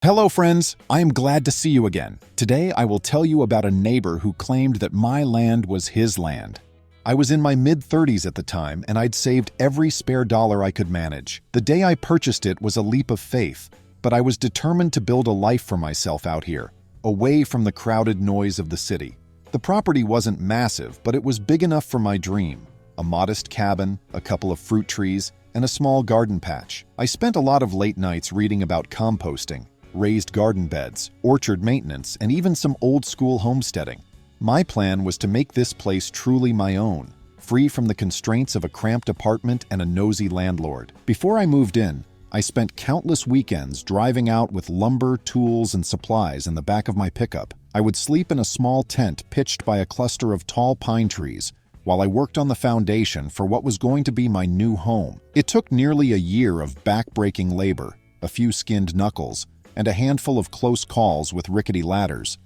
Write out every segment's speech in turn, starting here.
Hello friends, I am glad to see you again. Today I will tell you about a neighbor who claimed that my land was his land. I was in my mid-30s at the time and I'd saved every spare dollar I could manage. The day I purchased it was a leap of faith, but I was determined to build a life for myself out here, away from the crowded noise of the city. The property wasn't massive, but it was big enough for my dream. A modest cabin, a couple of fruit trees, and a small garden patch. I spent a lot of late nights reading about composting, raised garden beds, orchard maintenance, and even some old-school homesteading. My plan was to make this place truly my own, free from the constraints of a cramped apartment and a nosy landlord. Before I moved in, I spent countless weekends driving out with lumber, tools, and supplies in the back of my pickup. I would sleep in a small tent pitched by a cluster of tall pine trees while I worked on the foundation for what was going to be my new home. It took nearly a year of back-breaking labor, a few skinned knuckles, and a handful of close calls with rickety ladders.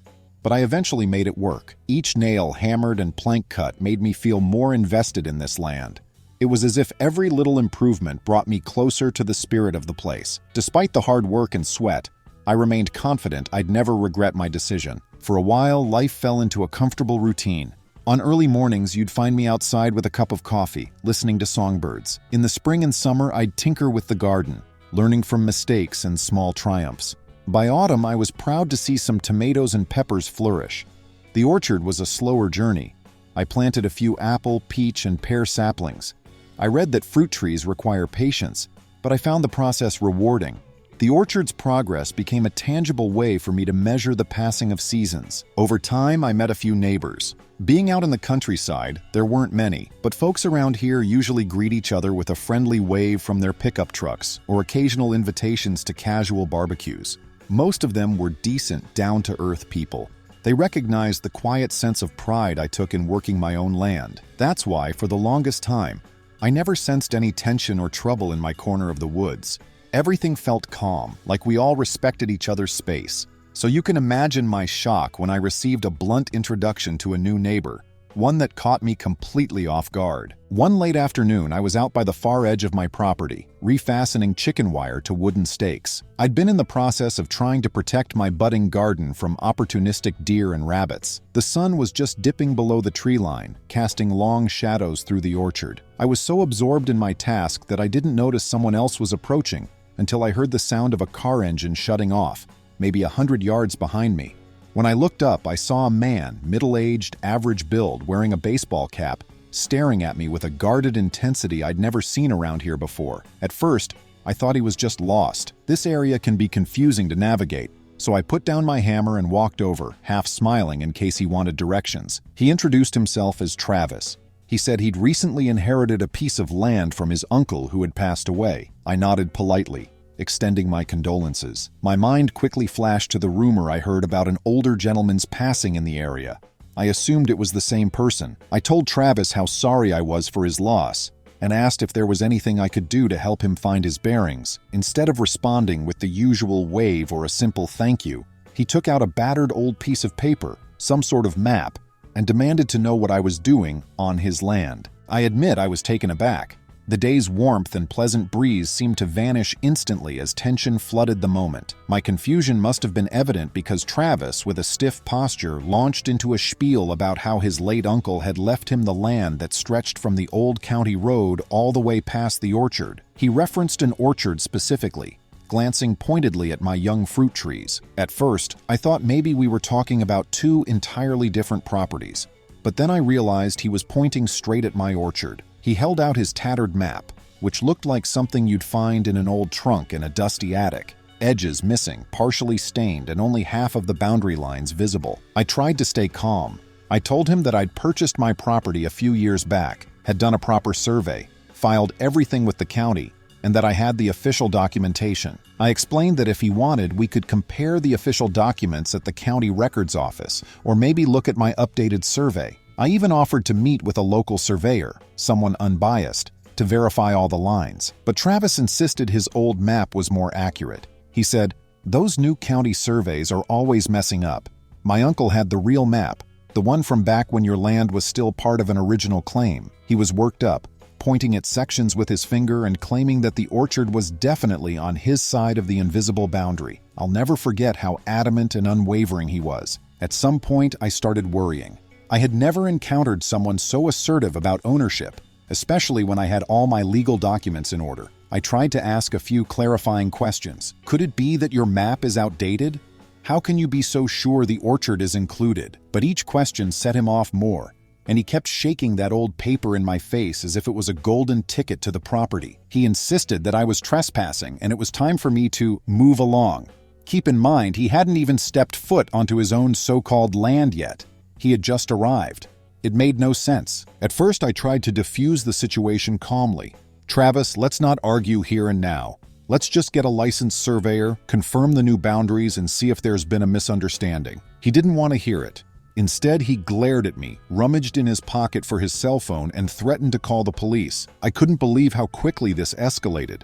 But I eventually made it work. Each nail hammered and plank cut made me feel more invested in this land. It was as if every little improvement brought me closer to the spirit of the place. Despite the hard work and sweat, I remained confident I'd never regret my decision. For a while, life fell into a comfortable routine. On early mornings, you'd find me outside with a cup of coffee, listening to songbirds. In the spring and summer, I'd tinker with the garden, learning from mistakes and small triumphs. By autumn, I was proud to see some tomatoes and peppers flourish. The orchard was a slower journey. I planted a few apple, peach, and pear saplings. I read that fruit trees require patience, but I found the process rewarding. The orchard's progress became a tangible way for me to measure the passing of seasons. Over time, I met a few neighbors. Being out in the countryside, there weren't many, but folks around here usually greet each other with a friendly wave from their pickup trucks or occasional invitations to casual barbecues. Most of them were decent, down-to-earth people. They recognized the quiet sense of pride I took in working my own land. That's why, for the longest time, I never sensed any tension or trouble in my corner of the woods. Everything felt calm, like we all respected each other's space. So you can imagine my shock when I received a blunt introduction to a new neighbor, one that caught me completely off guard. One late afternoon, I was out by the far edge of my property, refastening chicken wire to wooden stakes. I'd been in the process of trying to protect my budding garden from opportunistic deer and rabbits. The sun was just dipping below the tree line, casting long shadows through the orchard. I was so absorbed in my task that I didn't notice someone else was approaching until I heard the sound of a car engine shutting off, maybe 100 yards behind me. When I looked up, I saw a man, middle-aged, average build, wearing a baseball cap, staring at me with a guarded intensity I'd never seen around here before. At first, I thought he was just lost. This area can be confusing to navigate, so I put down my hammer and walked over, half smiling in case he wanted directions. He introduced himself as Travis. He said he'd recently inherited a piece of land from his uncle who had passed away. I nodded politely, extending my condolences. My mind quickly flashed to the rumor I heard about an older gentleman's passing in the area. I assumed it was the same person. I told Travis how sorry I was for his loss and asked if there was anything I could do to help him find his bearings. Instead of responding with the usual wave or a simple thank you, he took out a battered old piece of paper, some sort of map, and demanded to know what I was doing on his land. I admit I was taken aback. The day's warmth and pleasant breeze seemed to vanish instantly as tension flooded the moment. My confusion must have been evident because Travis, with a stiff posture, launched into a spiel about how his late uncle had left him the land that stretched from the old county road all the way past the orchard. He referenced an orchard specifically, glancing pointedly at my young fruit trees. At first, I thought maybe we were talking about two entirely different properties, but then I realized he was pointing straight at my orchard. He held out his tattered map, which looked like something you'd find in an old trunk in a dusty attic. Edges missing, partially stained, and only half of the boundary lines visible. I tried to stay calm. I told him that I'd purchased my property a few years back, had done a proper survey, filed everything with the county, and that I had the official documentation. I explained that if he wanted, we could compare the official documents at the county records office, or maybe look at my updated survey. I even offered to meet with a local surveyor, someone unbiased, to verify all the lines. But Travis insisted his old map was more accurate. He said, "Those new county surveys are always messing up. My uncle had the real map, the one from back when your land was still part of an original claim." He was worked up, pointing at sections with his finger and claiming that the orchard was definitely on his side of the invisible boundary. I'll never forget how adamant and unwavering he was. At some point, I started worrying. I had never encountered someone so assertive about ownership, especially when I had all my legal documents in order. I tried to ask a few clarifying questions. Could it be that your map is outdated? How can you be so sure the orchard is included? But each question set him off more, and he kept shaking that old paper in my face as if it was a golden ticket to the property. He insisted that I was trespassing and it was time for me to move along. Keep in mind, he hadn't even stepped foot onto his own so-called land yet. He had just arrived. It made no sense. At first, I tried to diffuse the situation calmly. Travis, let's not argue here and now. Let's just get a licensed surveyor, confirm the new boundaries, and see if there's been a misunderstanding. He didn't want to hear it. Instead, he glared at me, rummaged in his pocket for his cell phone, and threatened to call the police. I couldn't believe how quickly this escalated.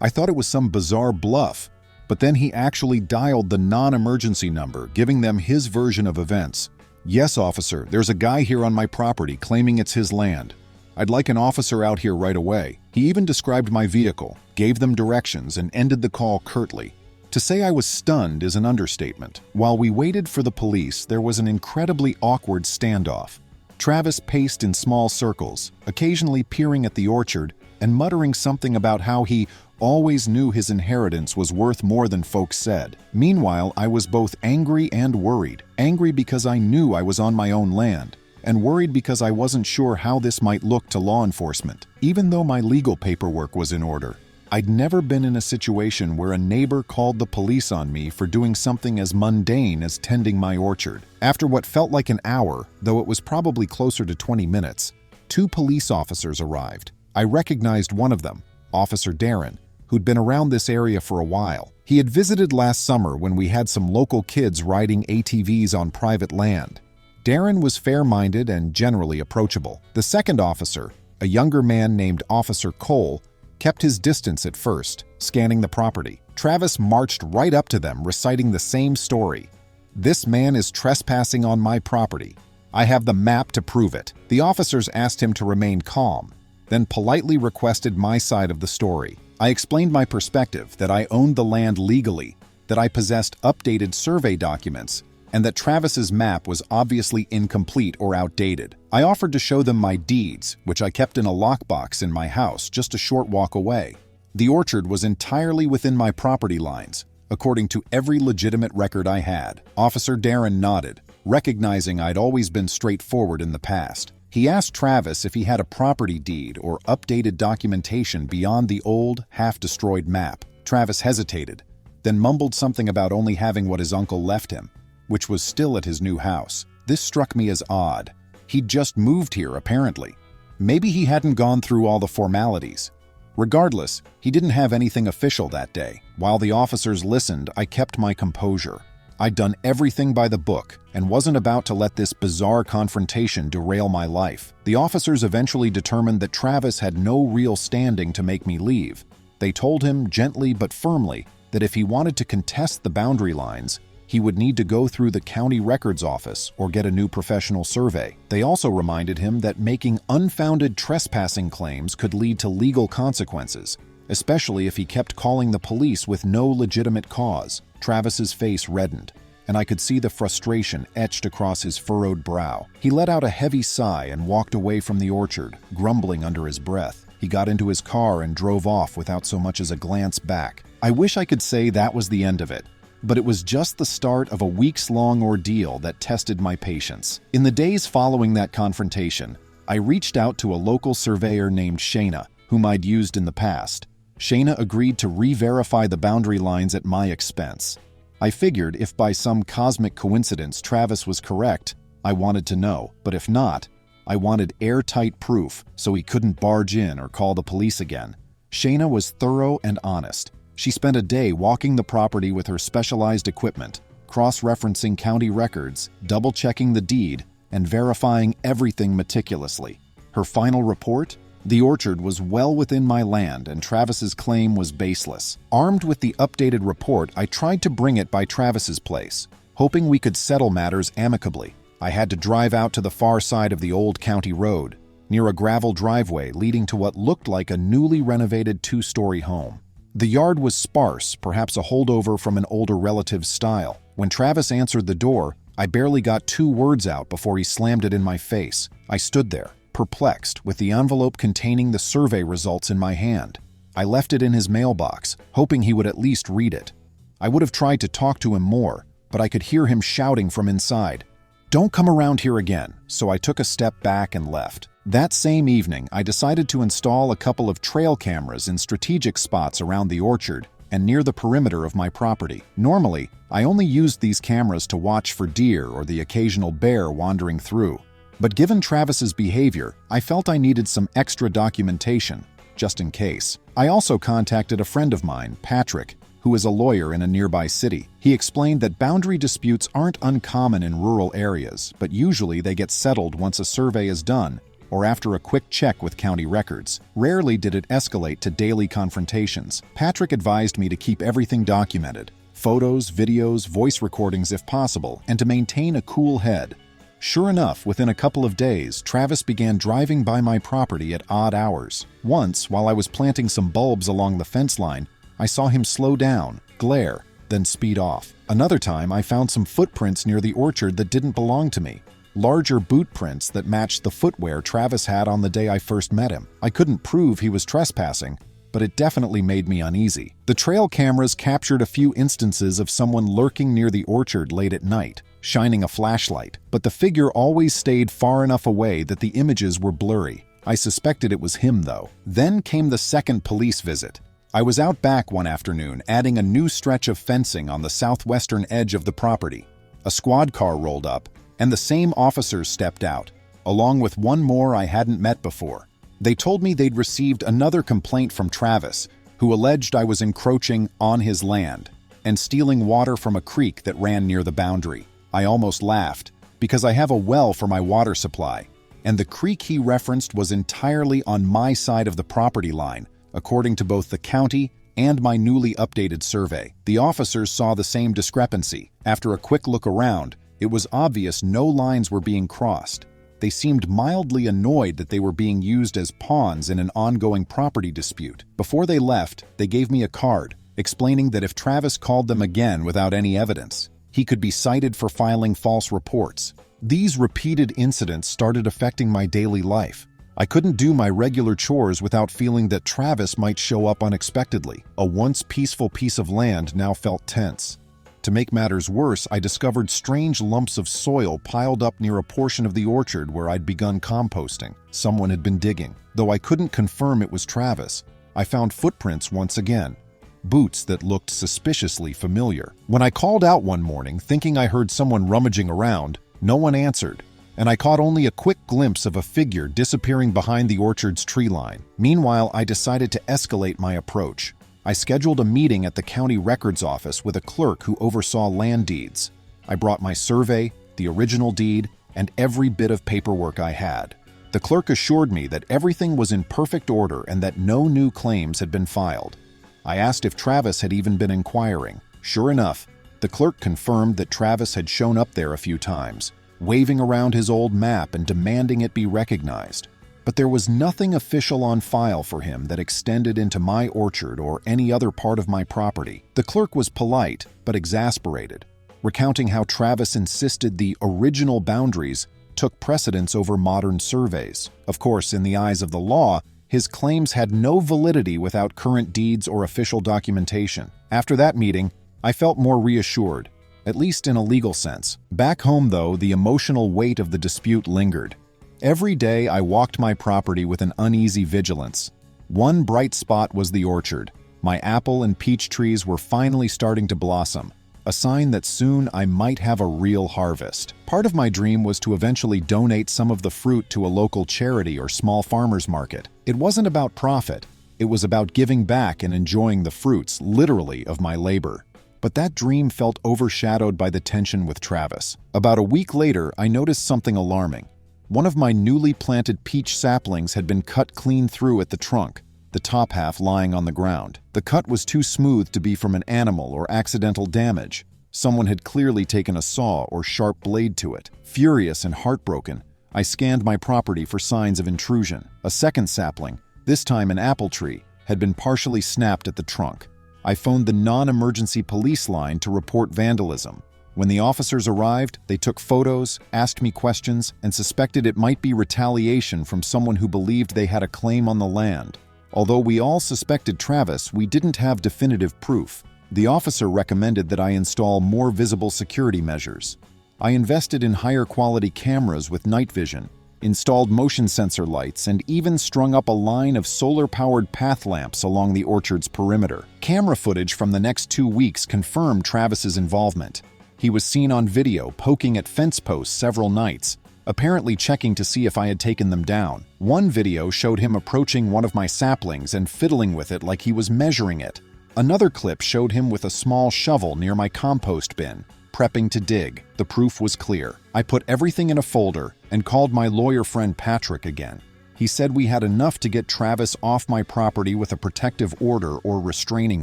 I thought it was some bizarre bluff, but then he actually dialed the non-emergency number, giving them his version of events. Yes, officer, there's a guy here on my property claiming it's his land. I'd like an officer out here right away. He even described my vehicle, gave them directions, and ended the call curtly. To say I was stunned is an understatement. While we waited for the police, there was an incredibly awkward standoff. Travis paced in small circles, occasionally peering at the orchard and muttering something about how he always knew his inheritance was worth more than folks said. Meanwhile, I was both angry and worried. Angry because I knew I was on my own land, and worried because I wasn't sure how this might look to law enforcement, even though my legal paperwork was in order. I'd never been in a situation where a neighbor called the police on me for doing something as mundane as tending my orchard. After what felt like an hour, though it was probably closer to 20 minutes, 2 police officers arrived. I recognized one of them, Officer Darren, who'd been around this area for a while. He had visited last summer when we had some local kids riding ATVs on private land. Darren was fair-minded and generally approachable. The second officer, a younger man named Officer Cole, kept his distance at first, scanning the property. Travis marched right up to them, reciting the same story. "This man is trespassing on my property. I have the map to prove it." The officers asked him to remain calm, then politely requested my side of the story. I explained my perspective, that I owned the land legally, that I possessed updated survey documents, and that Travis's map was obviously incomplete or outdated. I offered to show them my deeds, which I kept in a lockbox in my house just a short walk away. The orchard was entirely within my property lines, according to every legitimate record I had. Officer Darren nodded, recognizing I'd always been straightforward in the past. He asked Travis if he had a property deed or updated documentation beyond the old, half-destroyed map. Travis hesitated, then mumbled something about only having what his uncle left him, which was still at his new house. This struck me as odd. He'd just moved here, apparently. Maybe he hadn't gone through all the formalities. Regardless, he didn't have anything official that day. While the officers listened, I kept my composure. I'd done everything by the book and wasn't about to let this bizarre confrontation derail my life. The officers eventually determined that Travis had no real standing to make me leave. They told him gently but firmly that if he wanted to contest the boundary lines, he would need to go through the county records office or get a new professional survey. They also reminded him that making unfounded trespassing claims could lead to legal consequences, especially if he kept calling the police with no legitimate cause. Travis's face reddened, and I could see the frustration etched across his furrowed brow. He let out a heavy sigh and walked away from the orchard, grumbling under his breath. He got into his car and drove off without so much as a glance back. I wish I could say that was the end of it, but it was just the start of a weeks-long ordeal that tested my patience. In the days following that confrontation, I reached out to a local surveyor named Shayna, whom I'd used in the past. Shayna agreed to re-verify the boundary lines at my expense. I figured if by some cosmic coincidence Travis was correct, I wanted to know, but if not, I wanted airtight proof so he couldn't barge in or call the police again. Shayna was thorough and honest. She spent a day walking the property with her specialized equipment, cross-referencing county records, double-checking the deed, and verifying everything meticulously. Her final report? The orchard was well within my land and Travis's claim was baseless. Armed with the updated report, I tried to bring it by Travis's place, hoping we could settle matters amicably. I had to drive out to the far side of the old county road, near a gravel driveway leading to what looked like a newly renovated 2-story home. The yard was sparse, perhaps a holdover from an older relative's style. When Travis answered the door, I barely got 2 words out before he slammed it in my face. I stood there, perplexed, with the envelope containing the survey results in my hand. I left it in his mailbox, hoping he would at least read it. I would have tried to talk to him more, but I could hear him shouting from inside, "Don't come around here again," so I took a step back and left. That same evening, I decided to install a couple of trail cameras in strategic spots around the orchard and near the perimeter of my property. Normally, I only used these cameras to watch for deer or the occasional bear wandering through. But given Travis's behavior, I felt I needed some extra documentation, just in case. I also contacted a friend of mine, Patrick, who is a lawyer in a nearby city. He explained that boundary disputes aren't uncommon in rural areas, but usually they get settled once a survey is done or after a quick check with county records. Rarely did it escalate to daily confrontations. Patrick advised me to keep everything documented, photos, videos, voice recordings if possible, and to maintain a cool head. Sure enough, within a couple of days, Travis began driving by my property at odd hours. Once, while I was planting some bulbs along the fence line, I saw him slow down, glare, then speed off. Another time, I found some footprints near the orchard that didn't belong to me. Larger boot prints that matched the footwear Travis had on the day I first met him. I couldn't prove he was trespassing, but it definitely made me uneasy. The trail cameras captured a few instances of someone lurking near the orchard late at night, shining a flashlight, but the figure always stayed far enough away that the images were blurry. I suspected it was him, though. Then came the second police visit. I was out back one afternoon adding a new stretch of fencing on the southwestern edge of the property. A squad car rolled up, and the same officers stepped out, along with one more I hadn't met before. They told me they'd received another complaint from Travis, who alleged I was encroaching on his land and stealing water from a creek that ran near the boundary. I almost laughed, because I have a well for my water supply, and the creek he referenced was entirely on my side of the property line, according to both the county and my newly updated survey. The officers saw the same discrepancy. After a quick look around, it was obvious no lines were being crossed. They seemed mildly annoyed that they were being used as pawns in an ongoing property dispute. Before they left, they gave me a card, explaining that if Travis called them again without any evidence, he could be cited for filing false reports. These repeated incidents started affecting my daily life. I couldn't do my regular chores without feeling that Travis might show up unexpectedly. A once peaceful piece of land now felt tense. To make matters worse, I discovered strange lumps of soil piled up near a portion of the orchard where I'd begun composting. Someone had been digging. Though I couldn't confirm it was Travis, I found footprints once again, boots that looked suspiciously familiar. When I called out one morning, thinking I heard someone rummaging around, no one answered, and I caught only a quick glimpse of a figure disappearing behind the orchard's tree line. Meanwhile, I decided to escalate my approach. I scheduled a meeting at the county records office with a clerk who oversaw land deeds. I brought my survey, the original deed, and every bit of paperwork I had. The clerk assured me that everything was in perfect order and that no new claims had been filed. I asked if Travis had even been inquiring. Sure enough, the clerk confirmed that Travis had shown up there a few times, waving around his old map and demanding it be recognized. But there was nothing official on file for him that extended into my orchard or any other part of my property. The clerk was polite, but exasperated, recounting how Travis insisted the original boundaries took precedence over modern surveys. Of course, in the eyes of the law, his claims had no validity without current deeds or official documentation. After that meeting, I felt more reassured, at least in a legal sense. Back home, though, the emotional weight of the dispute lingered. Every day I walked my property with an uneasy vigilance. One bright spot was the orchard. My apple and peach trees were finally starting to blossom, a sign that soon I might have a real harvest. Part of my dream was to eventually donate some of the fruit to a local charity or small farmers market. It wasn't about profit. It was about giving back and enjoying the fruits, literally, of my labor. But that dream felt overshadowed by the tension with Travis. About a week later, I noticed something alarming. One of my newly planted peach saplings had been cut clean through at the trunk, the top half lying on the ground. The cut was too smooth to be from an animal or accidental damage. Someone had clearly taken a saw or sharp blade to it. Furious and heartbroken, I scanned my property for signs of intrusion. A second sapling, this time an apple tree, had been partially snapped at the trunk. I phoned the non-emergency police line to report vandalism. When the officers arrived, they took photos, asked me questions, and suspected it might be retaliation from someone who believed they had a claim on the land. Although we all suspected Travis, we didn't have definitive proof. The officer recommended that I install more visible security measures. I invested in higher quality cameras with night vision, installed motion sensor lights, and even strung up a line of solar-powered path lamps along the orchard's perimeter. Camera footage from the next 2 weeks confirmed Travis's involvement. He was seen on video poking at fence posts several nights, apparently checking to see if I had taken them down. One video showed him approaching one of my saplings and fiddling with it like he was measuring it. Another clip showed him with a small shovel near my compost bin, prepping to dig. The proof was clear. I put everything in a folder and called my lawyer friend Patrick again. He said we had enough to get Travis off my property with a protective order or restraining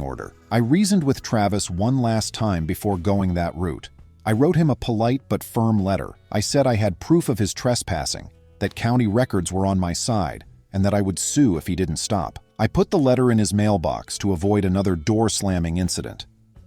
order. I reasoned with Travis one last time before going that route. I wrote him a polite but firm letter. I said I had proof of his trespassing, that county records were on my side, and that I would sue if he didn't stop. I put the letter in his mailbox to avoid another door-slamming incident.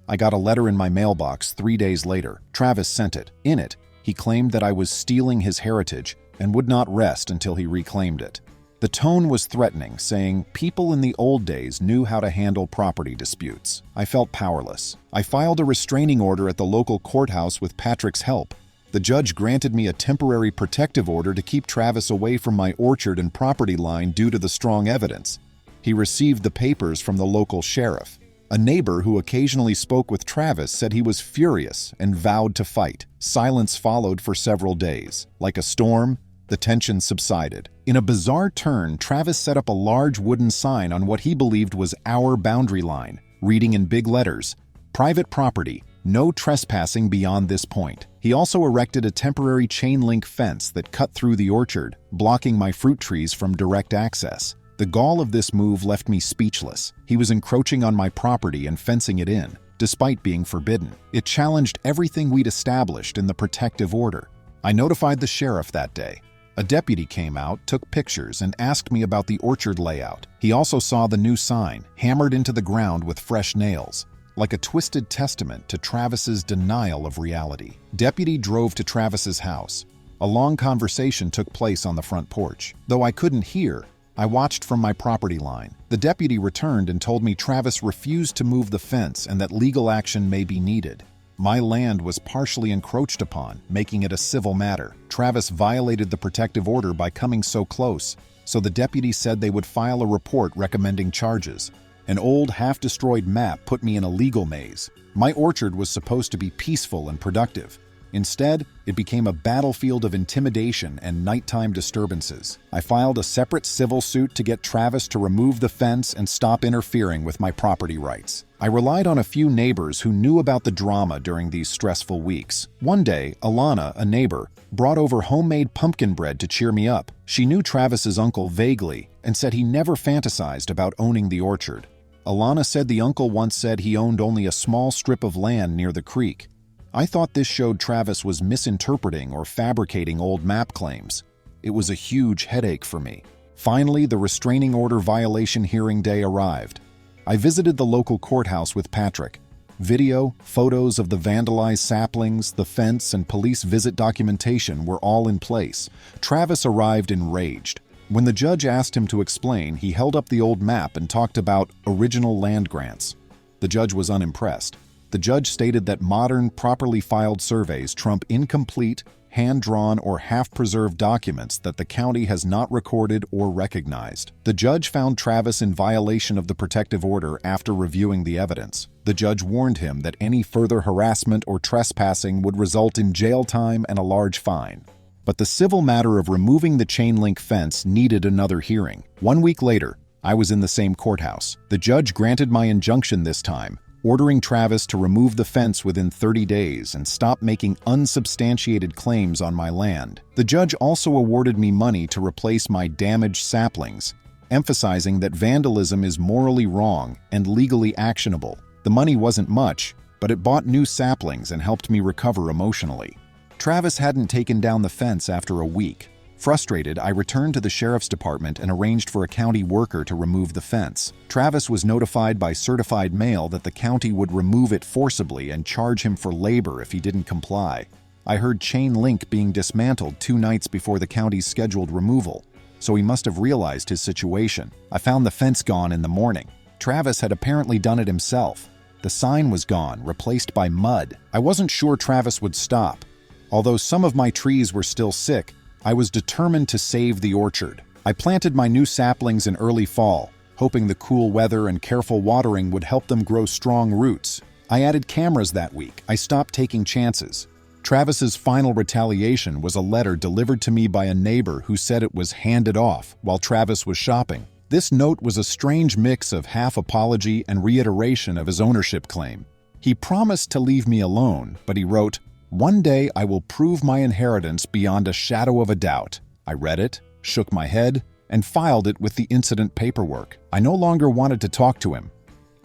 I got a letter in my mailbox 3 days later. Travis sent it. In it, he claimed that I was stealing his heritage and would not rest until he reclaimed it. The tone was threatening, saying people in the old days knew how to handle property disputes. I felt powerless. I filed a restraining order at the local courthouse with Patrick's help. The judge granted me a temporary protective order to keep Travis away from my orchard and property line due to the strong evidence. He received the papers from the local sheriff. A neighbor who occasionally spoke with Travis said he was furious and vowed to fight. Silence followed for several days. Like a storm, the tension subsided. In a bizarre turn, Travis set up a large wooden sign on what he believed was our boundary line, reading in big letters, "Private property, no trespassing beyond this point." He also erected a temporary chain-link fence that cut through the orchard, blocking my fruit trees from direct access. The gall of this move left me speechless. He was encroaching on my property and fencing it in, despite being forbidden. It challenged everything we'd established in the protective order. I notified the sheriff that day. A deputy came out, took pictures, and asked me about the orchard layout. He also saw the new sign, hammered into the ground with fresh nails, like a twisted testament to Travis's denial of reality. Deputy drove to Travis's house. A long conversation took place on the front porch. Though I couldn't hear, I watched from my property line. The deputy returned and told me Travis refused to move the fence and that legal action may be needed. My land was partially encroached upon, making it a civil matter. Travis violated the protective order by coming so close, so the deputy said they would file a report recommending charges. An old, half-destroyed map put me in a legal maze. My orchard was supposed to be peaceful and productive. Instead, it became a battlefield of intimidation and nighttime disturbances. I filed a separate civil suit to get Travis to remove the fence and stop interfering with my property rights. I relied on a few neighbors who knew about the drama during these stressful weeks. One day, Alana, a neighbor, brought over homemade pumpkin bread to cheer me up. She knew Travis's uncle vaguely and said he never fantasized about owning the orchard. Alana said the uncle once said he owned only a small strip of land near the creek. I thought this showed Travis was misinterpreting or fabricating old map claims. It was a huge headache for me. Finally, the restraining order violation hearing day arrived. I visited the local courthouse with Patrick. Video, photos of the vandalized saplings, the fence, and police visit documentation were all in place. Travis arrived enraged. When the judge asked him to explain, he held up the old map and talked about original land grants. The judge was unimpressed. The judge stated that modern, properly filed surveys trump incomplete, hand-drawn, or half-preserved documents that the county has not recorded or recognized. The judge found Travis in violation of the protective order after reviewing the evidence. The judge warned him that any further harassment or trespassing would result in jail time and a large fine. But the civil matter of removing the chain-link fence needed another hearing. 1 week later, I was in the same courthouse. The judge granted my injunction this time, ordering Travis to remove the fence within 30 days and stop making unsubstantiated claims on my land. The judge also awarded me money to replace my damaged saplings, emphasizing that vandalism is morally wrong and legally actionable. The money wasn't much, but it bought new saplings and helped me recover emotionally. Travis hadn't taken down the fence after a week. Frustrated, I returned to the sheriff's department and arranged for a county worker to remove the fence. Travis was notified by certified mail that the county would remove it forcibly and charge him for labor if he didn't comply. I heard chain link being dismantled 2 nights before the county's scheduled removal, so he must have realized his situation. I found the fence gone in the morning. Travis had apparently done it himself. The sign was gone, replaced by mud. I wasn't sure Travis would stop. Although some of my trees were still sick, I was determined to save the orchard. I planted my new saplings in early fall, hoping the cool weather and careful watering would help them grow strong roots. I added cameras that week. I stopped taking chances. Travis's final retaliation was a letter delivered to me by a neighbor who said it was handed off while Travis was shopping. This note was a strange mix of half apology and reiteration of his ownership claim. He promised to leave me alone, but he wrote, "One day I will prove my inheritance beyond a shadow of a doubt." I read it, shook my head, and filed it with the incident paperwork. I no longer wanted to talk to him.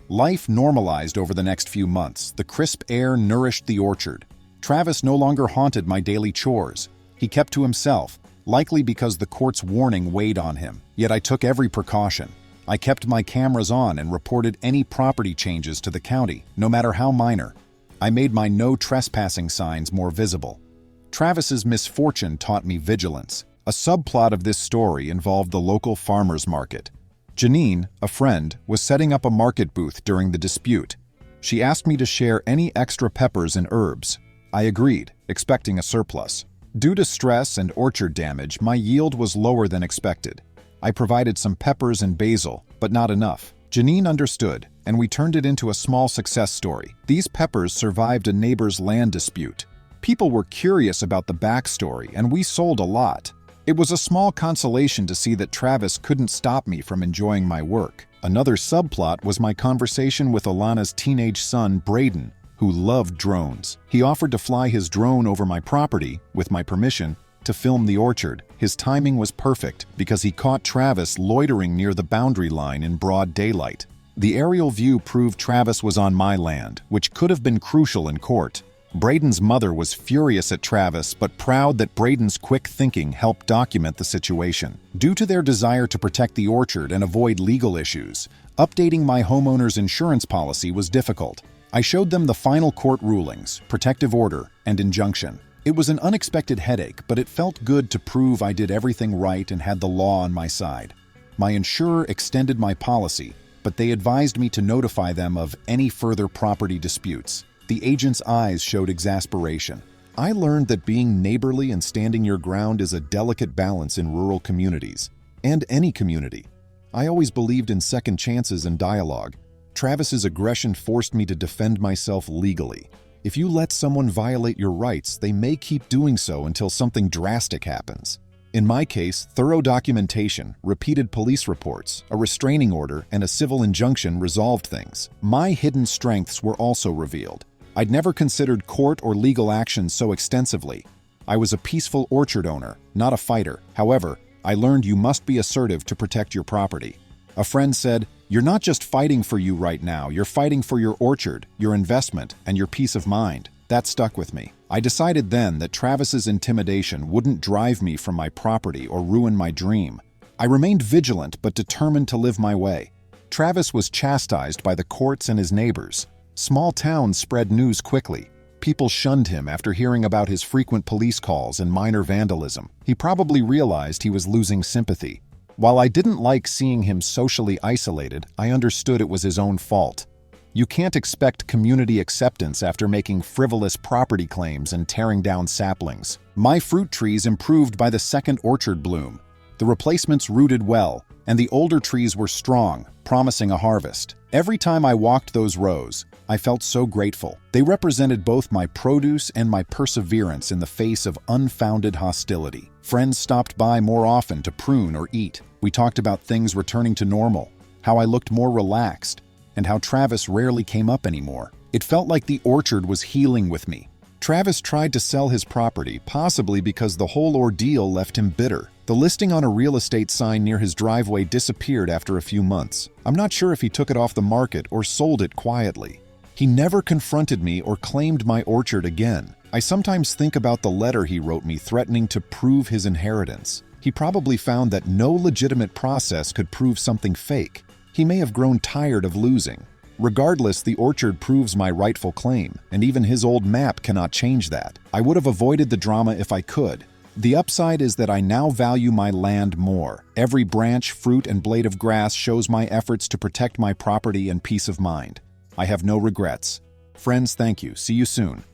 Life normalized over the next few months. The crisp air nourished the orchard. Travis no longer haunted my daily chores. He kept to himself, likely because the court's warning weighed on him. Yet I took every precaution. I kept my cameras on and reported any property changes to the county, no matter how minor. I made my no trespassing signs more visible. Travis's misfortune taught me vigilance. A subplot of this story involved the local farmers market. Janine, a friend, was setting up a market booth during the dispute. She asked me to share any extra peppers and herbs. I agreed, expecting a surplus. Due to stress and orchard damage, my yield was lower than expected. I provided some peppers and basil, but not enough. Janine understood, and we turned it into a small success story. These peppers survived a neighbor's land dispute. People were curious about the backstory, and we sold a lot. It was a small consolation to see that Travis couldn't stop me from enjoying my work. Another subplot was my conversation with Alana's teenage son, Braden, who loved drones. He offered to fly his drone over my property, with my permission, to film the orchard. His timing was perfect because he caught Travis loitering near the boundary line in broad daylight. The aerial view proved Travis was on my land, which could have been crucial in court. Braden's mother was furious at Travis, but proud that Braden's quick thinking helped document the situation. Due to their desire to protect the orchard and avoid legal issues, updating my homeowner's insurance policy was difficult. I showed them the final court rulings, protective order, and injunction. It was an unexpected headache, but it felt good to prove I did everything right and had the law on my side. My insurer extended my policy, but they advised me to notify them of any further property disputes. The agent's eyes showed exasperation. I learned that being neighborly and standing your ground is a delicate balance in rural communities, and any community. I always believed in second chances and dialogue. Travis's aggression forced me to defend myself legally. If you let someone violate your rights, they may keep doing so until something drastic happens. In my case, thorough documentation, repeated police reports, a restraining order, and a civil injunction resolved things. My hidden strengths were also revealed. I'd never considered court or legal action so extensively. I was a peaceful orchard owner, not a fighter. However, I learned you must be assertive to protect your property. A friend said, "You're not just fighting for you right now, you're fighting for your orchard, your investment, and your peace of mind." That stuck with me. I decided then that Travis's intimidation wouldn't drive me from my property or ruin my dream. I remained vigilant but determined to live my way. Travis was chastised by the courts and his neighbors. Small towns spread news quickly. People shunned him after hearing about his frequent police calls and minor vandalism. He probably realized he was losing sympathy. While I didn't like seeing him socially isolated, I understood it was his own fault. You can't expect community acceptance after making frivolous property claims and tearing down saplings. My fruit trees improved by the second orchard bloom. The replacements rooted well, and the older trees were strong, promising a harvest. Every time I walked those rows, I felt so grateful. They represented both my produce and my perseverance in the face of unfounded hostility. Friends stopped by more often to prune or eat. We talked about things returning to normal, how I looked more relaxed, and how Travis rarely came up anymore. It felt like the orchard was healing with me. Travis tried to sell his property, possibly because the whole ordeal left him bitter. The listing on a real estate sign near his driveway disappeared after a few months. I'm not sure if he took it off the market or sold it quietly. He never confronted me or claimed my orchard again. I sometimes think about the letter he wrote me threatening to prove his inheritance. He probably found that no legitimate process could prove something fake. He may have grown tired of losing. Regardless, the orchard proves my rightful claim, and even his old map cannot change that. I would have avoided the drama if I could. The upside is that I now value my land more. Every branch, fruit, and blade of grass shows my efforts to protect my property and peace of mind. I have no regrets. Friends, thank you. See you soon.